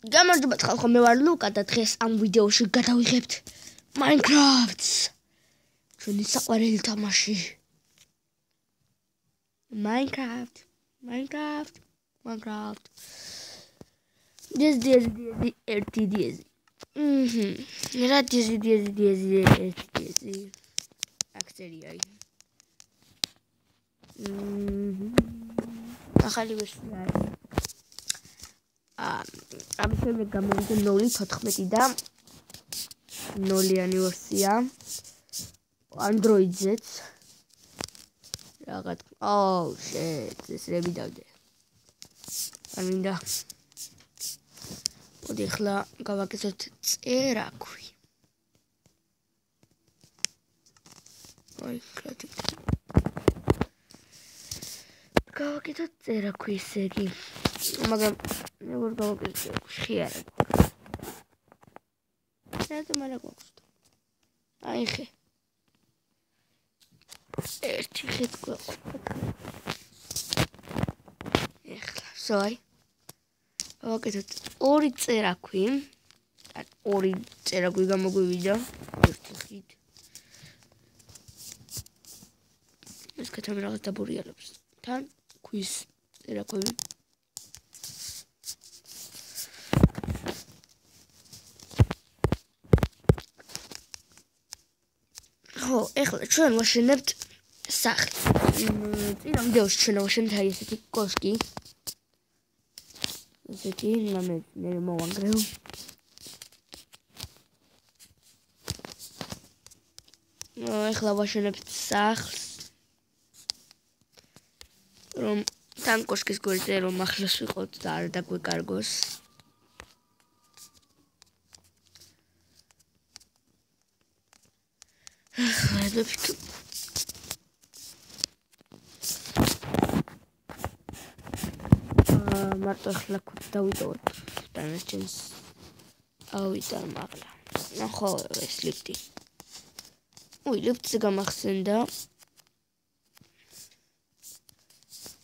გამარჯობა ხალხო, მე ვარ ლუკა და დღეს ამ ვიდეოში გადავიღებთ Minecraft-ს. ჩვენი საყვარელი თამაში. Minecraft. Диези. Რა диези. Акцерияй. ახალი ვერსია. ამ შემდეგ გამოვიდა 0.14 და 0-იანი ვერსია. Android-ზეც. რაღაც. Oh shit, ეს რები დავდე. არ მინდა. მოდი ახლა გავაკეთოთ წერაქვი. აი, კრატიკ. გავაკეთოთ წერაქვი ესე იგი. მაგრამ მე ვერ გავაკეთებ ხიარა. რატომ არ გვაქვს? აი ხე. ერთი ხე გვაქვს. ეხლა, სოი. გავაკეთოთ ორი წერაქვი. ორი წერაქვი გამოგვივიდა. ერთი ხით. ეს კეთები რაღაც დაბურიალებს. თან ქვის წერაქვები. ეხლა ჩვენ ვაშენებთ სახლს. წინა ვიდეოში ჩვენ ვაშენებთ აი ესეთი კოშკი. ესეთი მე მოვანგრევ. ეხლა ვაშენებთ სახლს. რომ თან კოშკის გვერდზე რომ ახლოს ვიყოთ და არ დაგვეკარგოს. მარტო ახლა დავიტოვოთ დანარჩენს. ავიდა მაგლა. ნახო ეს ლიფტი. ლიფტზე გამახსენდა.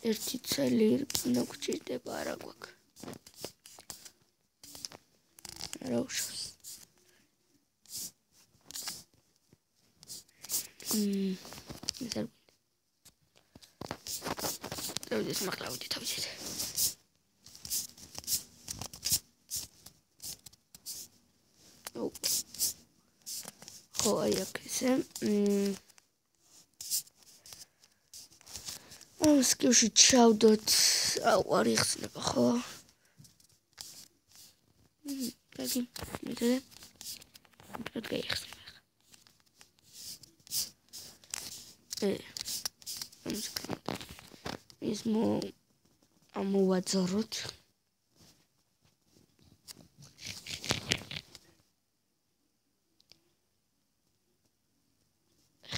ერთი წელი უნდა გვჭირდება არა გვაქვს. რა უშავს. დავიდეს მაღლა თავიდეთ. ხო აი აქ ესე. სკიუში ჩავდოთ. არ იხსნება ხო? კარგი, მეტად. მეტად გაიხსნება. ის ამოვაძოროთ.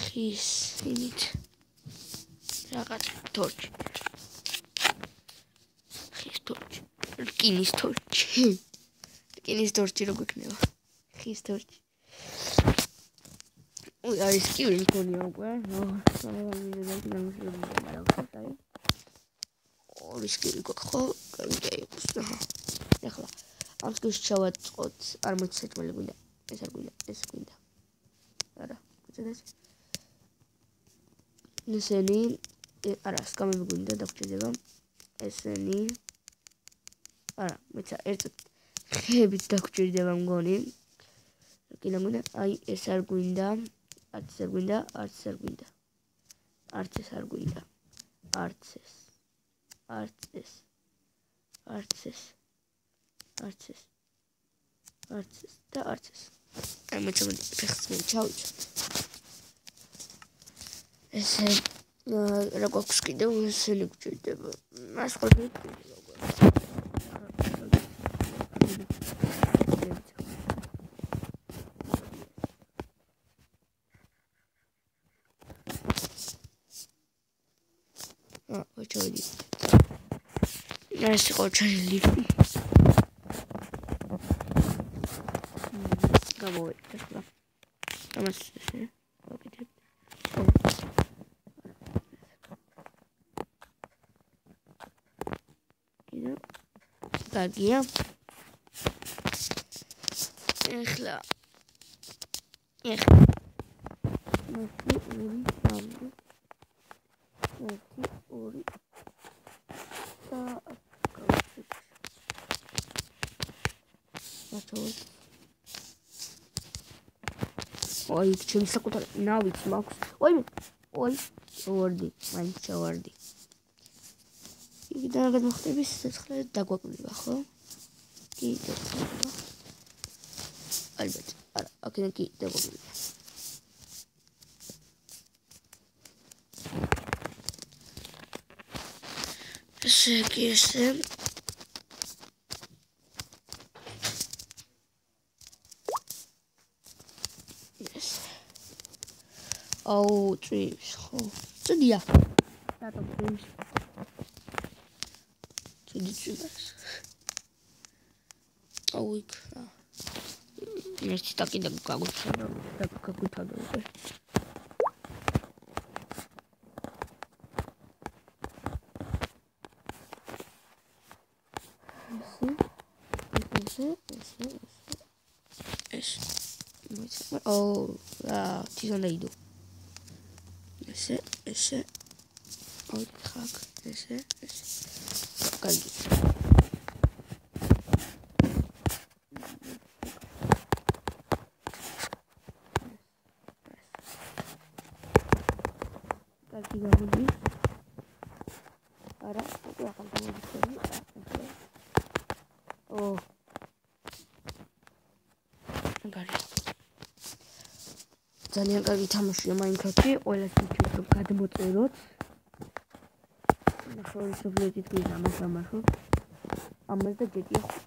ხის ინით. რაღაც თორჩი. ხის თორჩი. რკინის თორჩი. რკინის თორჩი როგორ იქნება? ხის თორჩი. არის კივრი მქონია უკვე. ორი კივრი გვაქვს ხო? კარგი აქვს. ეხლა ამ კივში ჩავაწყოთ. არ მოიცადმელი გვინდა. ეს არ გვინდა. ეს გვინდა. არა, მოიცადეთ. ესენი არა, სკამები გვინდა დაგჭირდება. ესენი არა, მეცა ერთად ხეებით დაგჭირდება მგონი. რკინა გვინდა. აი ეს არ გვინდა. არც არ გვინდა. არც ეს არ გვინდა. არც ეს არ გვინდა. არც ეს. არც ეს. არც ეს. არც ეს. არც ეს და არც ეს. აი მეცა ფეხს ჩავიცოთ. ესე რა გვაქვს კიდევ ესენი გვჭირდება. მას ხოლმე ვაჩოვდი. ეს იყო ჩვენი ლიფტი. გამოვიდა ახლა. ამას ესე ვაკეთებ. კარგია. ეხლა 1 2 3 1 2 და გავიქცეთ მათოს ой, ჩემი საკუთარი ნავიც მაქვს. ой, ვარდი, მაინც ჩავარდი. იქიდან რაღაც მოხდები, სიცოცხლე დაგვაკვირდება, ხო? კიდე ხდება. ალბათ, არა, აქედან კი დაგვაკვირდება. ესე იგი ესე აუ, წვიმს, ხო? წვდია. რატომ წვიმს? წვიმს. აუ, იქ რა. ერთი ტაკი და გაგუჩადა უკვე. ეს. აუ, რა, თვითონ დაიდო. ესე ორი ხაკ ესე კარგი გამოდი არა უკვე ახალ გამოდი ო კარგი ძალიან კარგი თამაშია Minecraft-ი, ყველას ვიჩვენებ რომ გადმოწეროთ. ნახევრის ობიექტით გვინდა ამას დამაშოთ. ამას და GTA 5.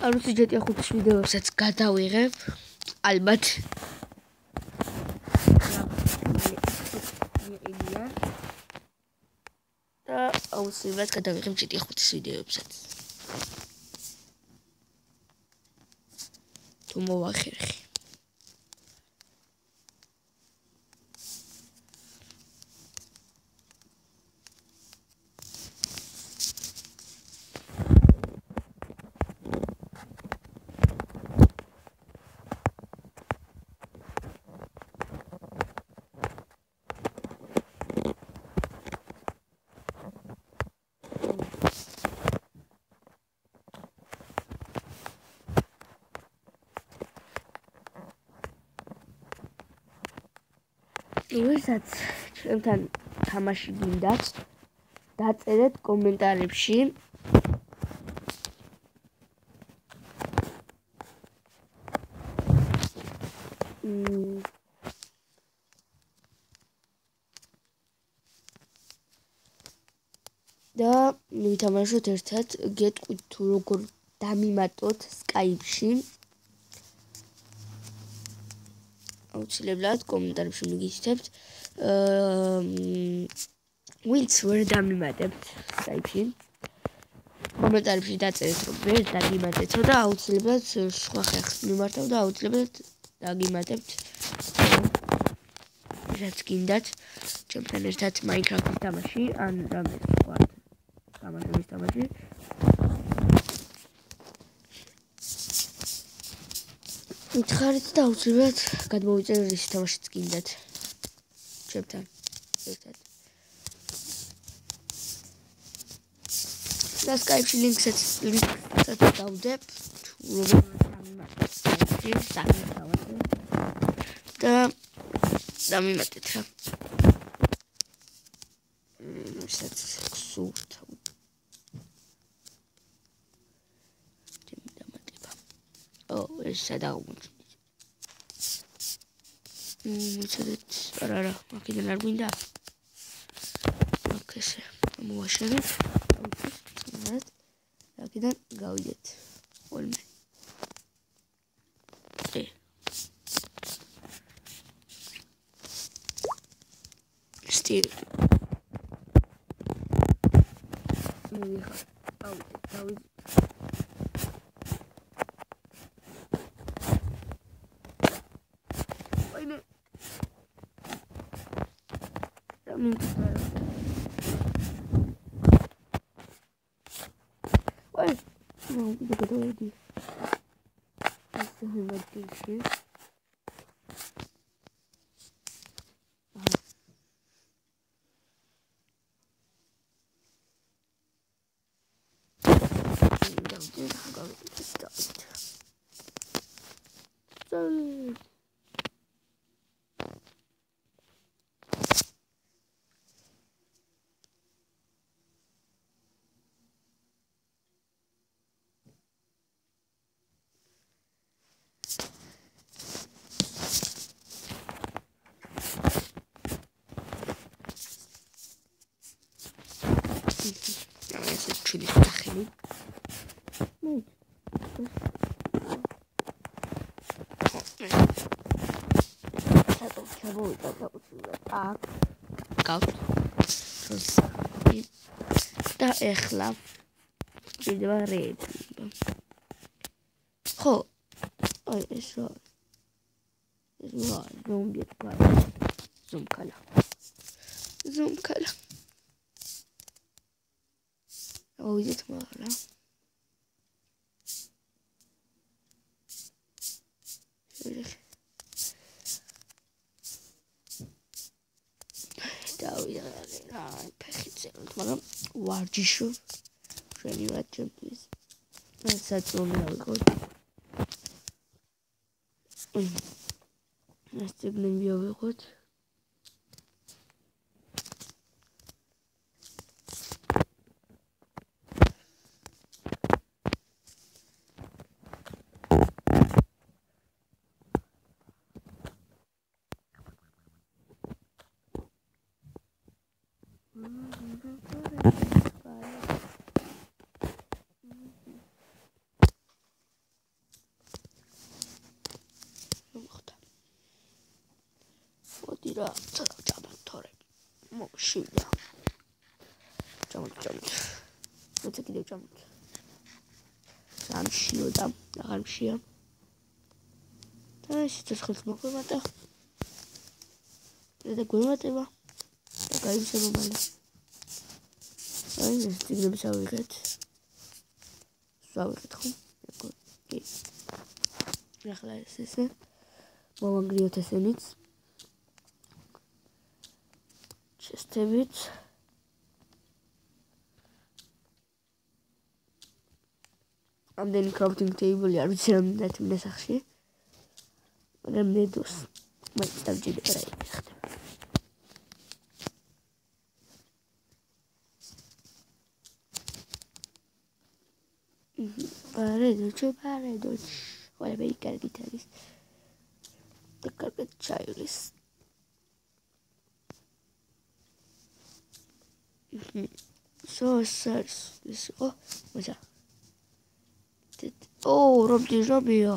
არუცი GTA 5-ის ვიდეოებსაც გადავიღებ. ალბათ. და აუცილებლად გადავიღებ GTA 5-ის ვიდეოებსაც. თუ მოვახერხი. ვისაც ჩემთან თამაში გინდათ, დაწერეთ კომენტარებში. და ვითამაშოთ ერთად, გეტყვით თუ როგორ დამიმატოთ Skype-ში. აუცილებლად კომენტარებში მიგითითებთ. ვინც ვერ დამიმატებთ Skype-ში. კომენტარებში დაწერეთ რომ ვერ დაგიმატეთო და აუცილებლად სხვა ხერხს მიმართავ და აუცილებლად დაგიმატებთ. რაც გინდათ ჩემთან ერთად Minecraft-ის თამაში ან რამე სხვა თამაშების თამაში. მითხარით და აუცილებლად გადმოვიწერეთ ის თამაშიც გინდათ ჩემთან ერთად. და Skype-ში ლინკსაც დავდებ თუ როგორ დამიმატეთ და დამიმატეთ რა. ისაც გსურთ. ეს სადაღმოჩნდით. მიცადეთ, არა, აქედან არ გვინდა. აქ ესე მოვაშენეთ. აქედან გავიდეთ. ხოლმე. სტილ. მოვიხარ. დავიდეთ. Ну, где подойди. Это модельки. Чили стахели. Ну. Так. Как? და ეხლა ვიდეო რეიტინგი. ხო. აი ეს რა. ეს რა, ზომბი ყავს. ზომკალა. ზომკალა. აუზით მარა. მაგრამ ვარჯიშო შენი ვაჭრებს საწყობი ავიღოთ ეს ციგნები ავიღოთ Dira, çabuk moşuya. Çabuk. Öteki de çabuk. Samşiyodam, ağamşiyam. Da işte sıkıntı koymada. Ne de koymadı. Bakayım sana bana. Aynen, tigre bir savuket. Savuket kom. Yaxla sesi. Babam giriyor tesenit. Çestebit. Ამდენი crafting table არ ვიცი რამდენად მესახში. მაგრამ ნედოს. მაინც დავჭირდება რა იქნება. Paredoች. ყველაფერი კარგით არის. და კარგად ჩაივლის. სოს ის მოცა. რომბია.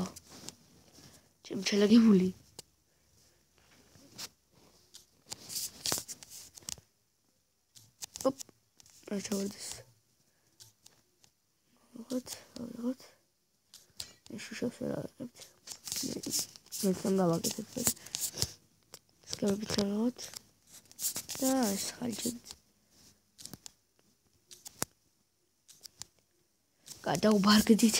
ჩემჩელაგებული. ოპ. რა ჩავარდეს. ავიღოთ. შუშავს რა ვიღებთ. მე სამგავაკეთებ. სკებებით ავიღოთ. და ეს ხალჯებით. გადაუბარგდით.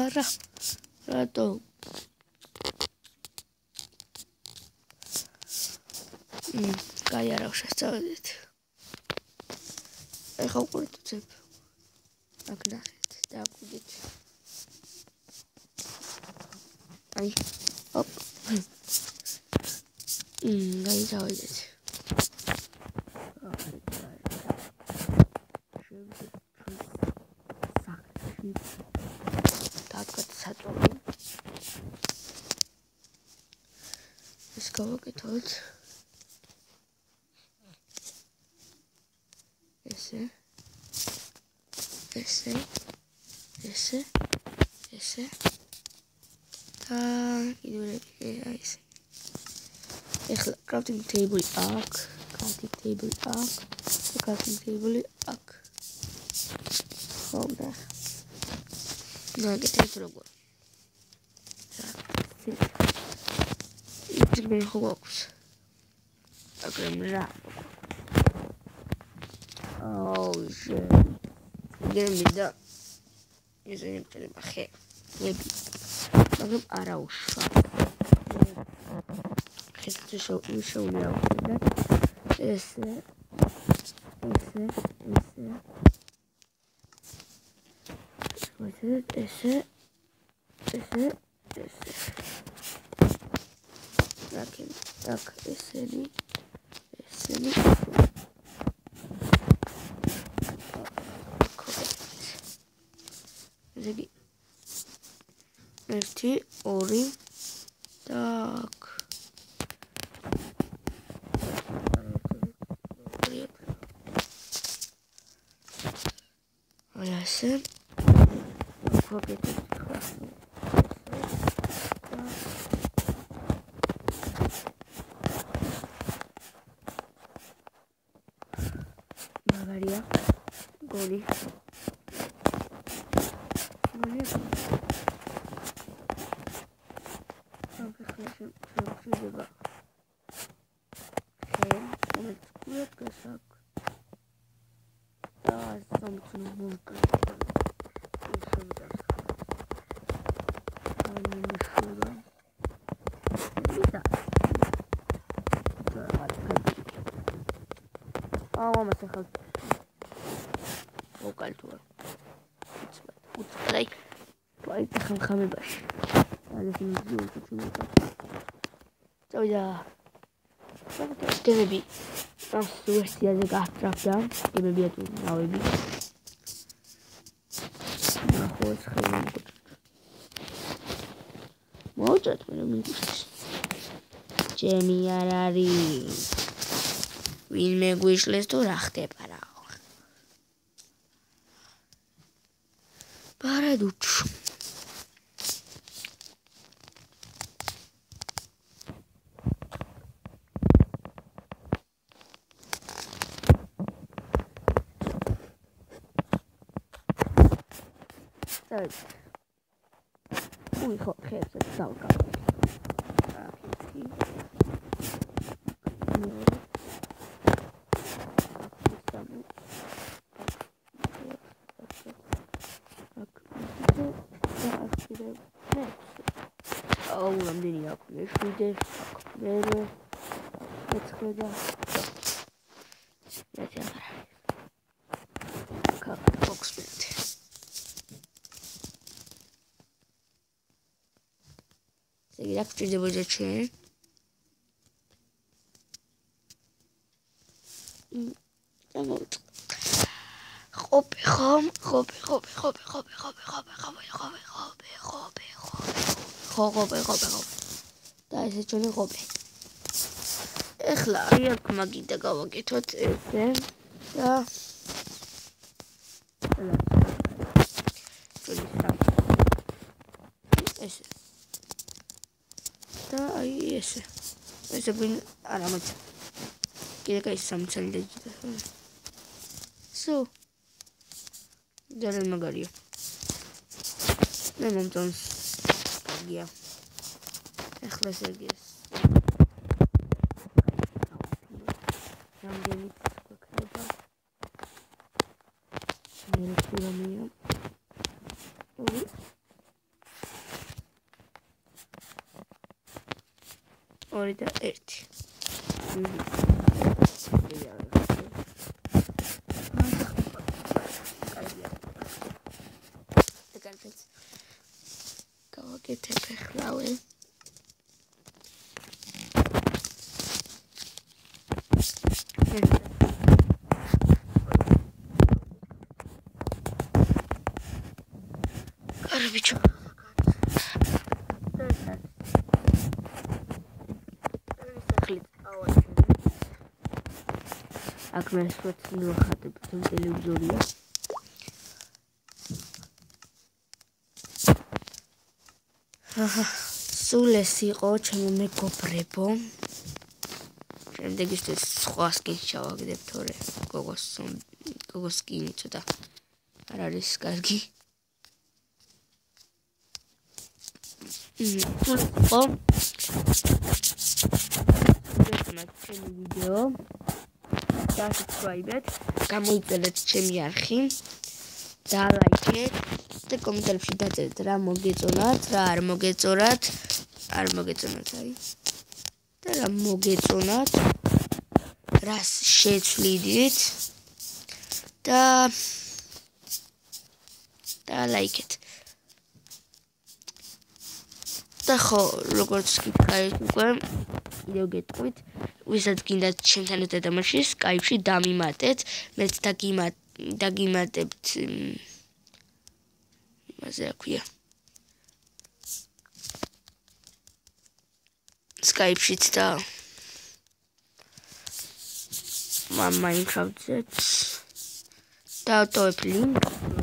არა. რატო? კაი არა შეესწავლეთ. ეხა უყურეთ უცებ. აქ ნახეთ და აკვირდით. აი, ოპ. გაიძავეთ. Let's go look at it. Ese. Crafting table arc. Crafting table arc. Oh, no. No, get it for a იძგენ ხო აქვს აგრემ რა ჟე გემიდა ისინი შეიძლება ხეები მაგრამ არა უშვა ხეთზე შეუძლია და ესე так ესენი ზეგი 1 2 так ასე ვაკეთებ მაგარია გოლი შეიძლება ამას ახალ ვოკალტურა უცბად პაიტა ხამებაში არის მიზუზი ჩუმეტა წავიდა გემები ამ ვერსიაზე გაატრაფდა გემები ატუ ნავები ნახოს ხელი მოუწევთ მე მიგუსტის ჯემი არ არის ვინმე გვიშლეს თუ რა ხდება რა პარადუჩ უი ხო ხერხზე დავკავ რამდენი აქვს მეშვიდე მერე მეცხრე და მეცხრე ოქსპერტ ზეგი რა გჭირდებოდა ჩვენ ხოპე ხომ ხოპე და ესე ჩვენი ხოპე ეხლა აქ მაგიდა გავაკეთოთ ესე და ესე და აი ესე ვინ არა მოიცა კიდე კაი სამცალი და სო ძალიან მაგარია მე მომწონს გია ეხლა სერგიეს რამდენი გვქნება მე რამია ორი და ერთი გავაკეთებ ეხლავე კარბიჩო აქ მე სპორტი ვახატებ ტელევიზორია სულ ეს იყო ჩემი მეგობრებო შემდეგ ის სხვა სკინს ჩავაგდებ თორე გოგოს სკინი ცოტა არ არის კარგი ხო ჩემი ვიდეო და subscribe-ეთ, გამოიწერეთ ჩემი არხი და ლაიქეთ და კომენტარებში დაწერეთ რა მოგეწონათ, რა არ მოგეწონათ და რა მოგეწონათ, რას შეცვლიდით და ლაიქეთ. და ხო, როგორც გითხარით უკვე კიდევ გეტყვით, ვისაც გინდათ ჩემთან ერთად თამაში Skype-ში დამიმატეთ, მეც დაგიმატებთ იმაზე რა ქვია. Skype-შიც და Minecraft-ზე და ავტოვებ ლინკს